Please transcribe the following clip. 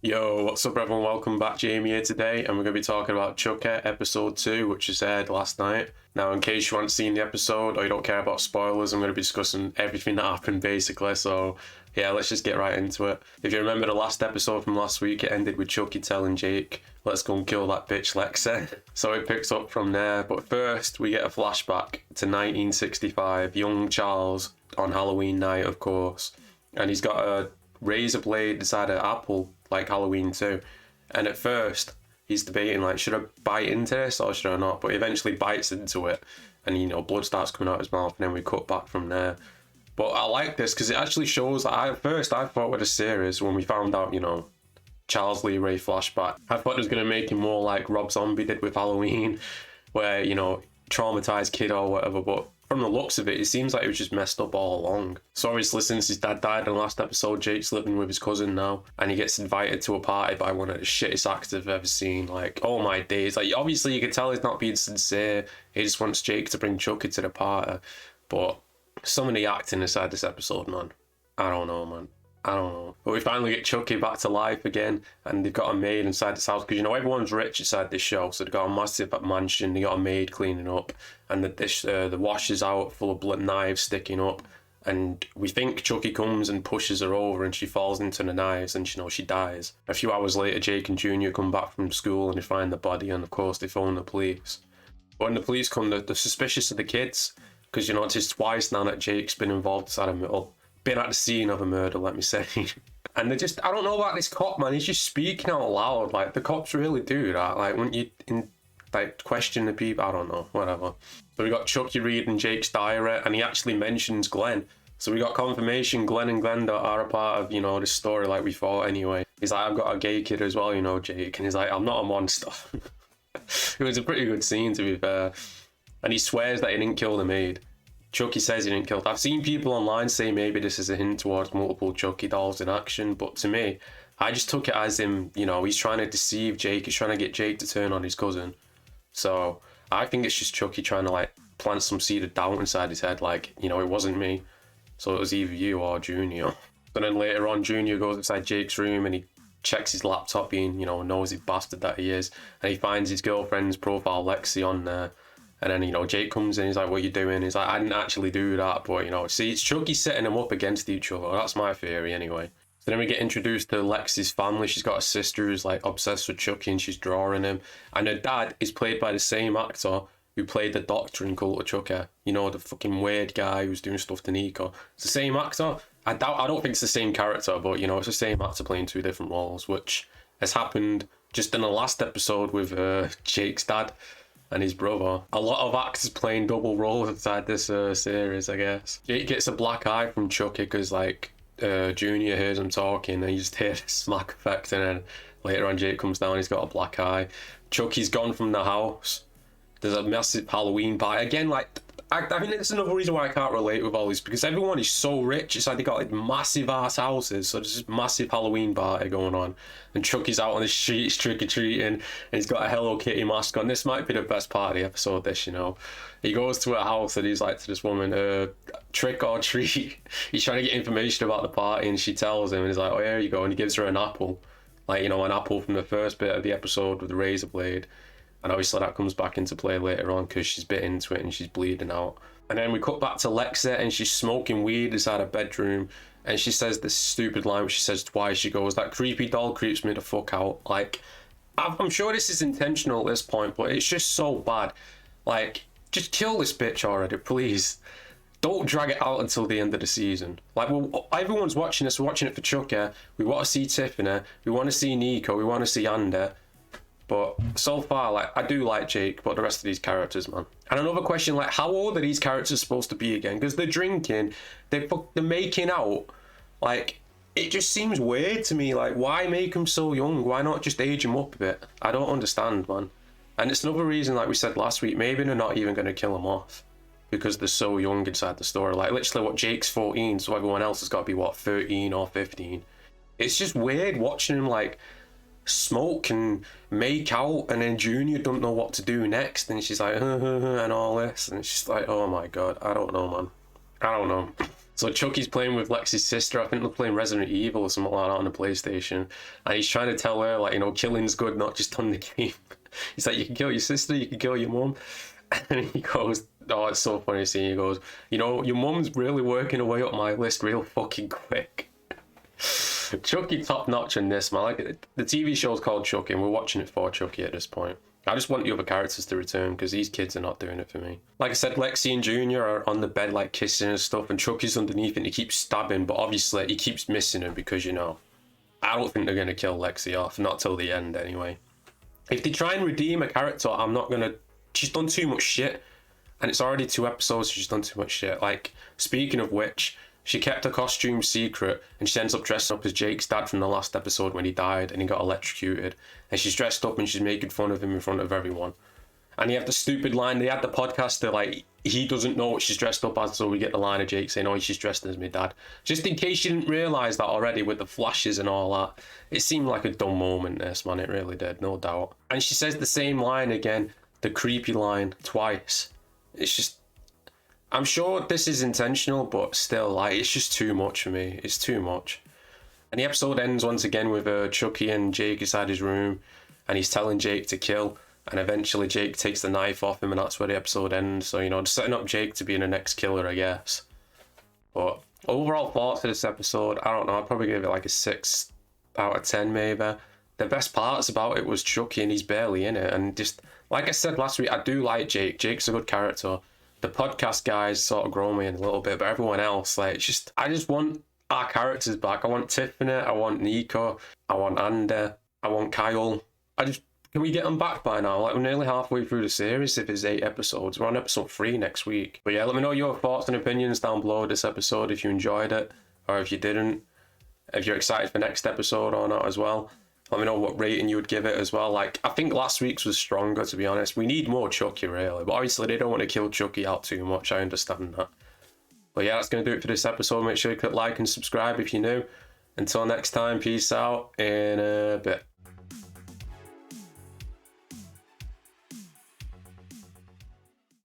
Yo, what's up everyone? Welcome back. Jamie here today, and we're going to be talking about Chucky episode 2, which was aired last night. Now, in case you haven't seen the episode or you don't care about spoilers, I'm going to be discussing everything that happened basically, so yeah, let's just get right into it. If you remember the last episode from last week, it ended with Chucky telling Jake, let's go and kill that bitch Lexi. So it picks up from there, but first we get a flashback to 1965, young Charles on Halloween night, of course, and he's got a razor blade inside an apple like Halloween too. And at first he's debating like, should I bite into this or should I not? But he eventually bites into it, and blood starts coming out of his mouth, and then we cut back from there. But I like this because it actually shows that at first I thought with a series, when we found out, Charles Lee Ray flashback, I thought it was going to make him more like Rob Zombie did with Halloween, where, traumatized kid or whatever. But from the looks of it, it seems like he was just messed up all along. So obviously, since his dad died in the last episode, Jake's living with his cousin now, and he gets invited to a party by one of the shittest actors I've ever seen. Like, oh my days. Like, obviously you can tell he's not being sincere. He just wants Jake to bring Chucky to the party. But some of the acting inside this episode, man, I don't know, man. I don't know. But we finally get Chucky back to life again, and they've got a maid inside this house, because everyone's rich inside this show, so they've got a massive mansion, they got a maid cleaning up, and the wash is out full of blood, knives sticking up, and we think Chucky comes and pushes her over and she falls into the knives and she dies. A few hours later, Jake and Junior come back from school and they find the body, and of course they phone the police. But when the police come, they're suspicious of the kids, because it is twice now that Jake's been involved inside a middle. Been at the scene of a murder, let me say. And I don't know about this cop, man. He's just speaking out loud. Like, the cops really do that. Like, when you question the people, I don't know, whatever. So we got Chucky reading Jake's diary, and he actually mentions Glenn. So we got confirmation Glenn and Glenda are a part of, this story, like we thought anyway. He's like, I've got a gay kid as well, Jake. And he's like, I'm not a monster. It was a pretty good scene, to be fair. And he swears that he didn't kill the maid. Chucky says he didn't kill her. I've seen people online say maybe this is a hint towards multiple Chucky dolls in action, but to me, I just took it as him, he's trying to deceive Jake, he's trying to get Jake to turn on his cousin. So I think it's just Chucky trying to plant some seed of doubt inside his head, it wasn't me, so it was either you or Junior. And then later on, Junior goes inside Jake's room and he checks his laptop, being, a nosy bastard that he is, and he finds his girlfriend's profile, Lexi, on there. And then, Jake comes in, he's like, what are you doing? He's like, I didn't actually do that, but, see, it's Chucky setting them up against each other. That's my theory, anyway. So then we get introduced to Lexi's family. She's got a sister who's, obsessed with Chucky, and she's drawing him. And her dad is played by the same actor who played the Doctor in Cult of Chucky. The fucking weird guy who's doing stuff to Nico. It's the same actor. I don't think it's the same character, but, it's the same actor playing two different roles, which has happened just in the last episode with Jake's dad and his brother. A lot of actors playing double roles inside this series, I guess. Jake gets a black eye from Chucky because, Junior hears him talking, and you just hear the smack effect, and then later on Jake comes down, he's got a black eye. Chucky's gone from the house. There's a massive Halloween party. Again, I think that's another reason why I can't relate with all this, because everyone is so rich. It's like they got massive ass houses, so there's this massive Halloween party going on, and Chucky's out on the streets trick-or-treating, and he's got a Hello Kitty mask on. This might be the best part of the episode, He goes to a house and he's like to this woman, trick or treat. He's trying to get information about the party, and she tells him, and he's like, oh, here you go, and he gives her an apple. An apple from the first bit of the episode with the razor blade. And obviously that comes back into play later on because she's bit into it and she's bleeding out. And then we cut back to Lexa, and she's smoking weed inside her bedroom, and she says this stupid line which she says twice. She goes, that creepy doll creeps me the fuck out. I'm sure this is intentional at this point, but it's just so bad. Just kill this bitch already, please. Don't drag it out until the end of the season. Everyone's watching this. We're watching it for Chucky. We want to see Tiffany. We want to see Nico. We want to see Andy. But so far, I do like Jake, but the rest of these characters, man. And another question, how old are these characters supposed to be again? Because they're drinking, they're making out. It just seems weird to me. Why make them so young? Why not just age them up a bit? I don't understand, man. And it's another reason, like we said last week, maybe they're not even going to kill them off, because they're so young inside the story. Literally, Jake's 14, so everyone else has got to be, 13 or 15. It's just weird watching them, smoke and make out, and then Junior don't know what to do next, and she's like and all this, and it's just oh my god, I don't know, man. I don't know. So Chucky's playing with Lexi's sister. I think they're playing Resident Evil or something like that on the PlayStation. And he's trying to tell her, like, you know, killing's good, not just on the game. He's like, you can kill your sister, you can kill your mum. And he goes, oh, it's so funny seeing. He goes, you know, your mum's really working her way up my list real fucking quick. Chucky top notch in this, man. Like, the TV show's called Chucky, and we're watching it for Chucky at this point. I just want the other characters to return because these kids are not doing it for me. Like I said, Lexi and Junior are on the bed like kissing and stuff, and Chucky's underneath and he keeps stabbing, but obviously he keeps missing her because, you know, I don't think they're going to kill Lexi off, not till the end anyway. If they try and redeem a character, I'm not going to... She's done too much shit, and it's already 2 episodes, she's done too much shit. Like, speaking of which, she kept her costume secret, and she ends up dressing up as Jake's dad from the last episode when he died and he got electrocuted. And she's dressed up and she's making fun of him in front of everyone. And you have the stupid line, they had the podcaster, like, he doesn't know what she's dressed up as, so we get the line of Jake saying, oh, she's dressed as my dad. Just in case you didn't realise that already with the flashes and all that. It seemed like a dumb moment, this, man, it really did, no doubt. And she says the same line again, the creepy line, twice. It's just... I'm sure this is intentional, but still, like, it's just too much for me. It's too much. And the episode ends once again with Chucky and Jake inside his room, and he's telling Jake to kill, and eventually Jake takes the knife off him, and that's where the episode ends. So, you know, just setting up Jake to be the next killer, I guess. But overall thoughts of this episode, I don't know, I'd probably give it like a 6 out of 10 maybe. The best parts about it was Chucky, and he's barely in it, and just, like I said last week, I do like Jake. Jake's a good character. The podcast guys sort of grow me in a little bit, but everyone else, like, it's just, I just want our characters back. I want Tiffany, I want Nico, I want Andy, I want Kyle. Can we get them back by now? Like, we're nearly halfway through the series if it's 8 episodes. We're on episode 3 next week. But yeah, let me know your thoughts and opinions down below this episode if you enjoyed it, or if you didn't, if you're excited for next episode or not as well. Let me know what rating you would give it as well. Like, I think last week's was stronger, to be honest. We need more Chucky, really. But obviously, they don't want to kill Chucky out too much. I understand that. But yeah, that's going to do it for this episode. Make sure you click like and subscribe if you're new. Until next time, peace out in a bit.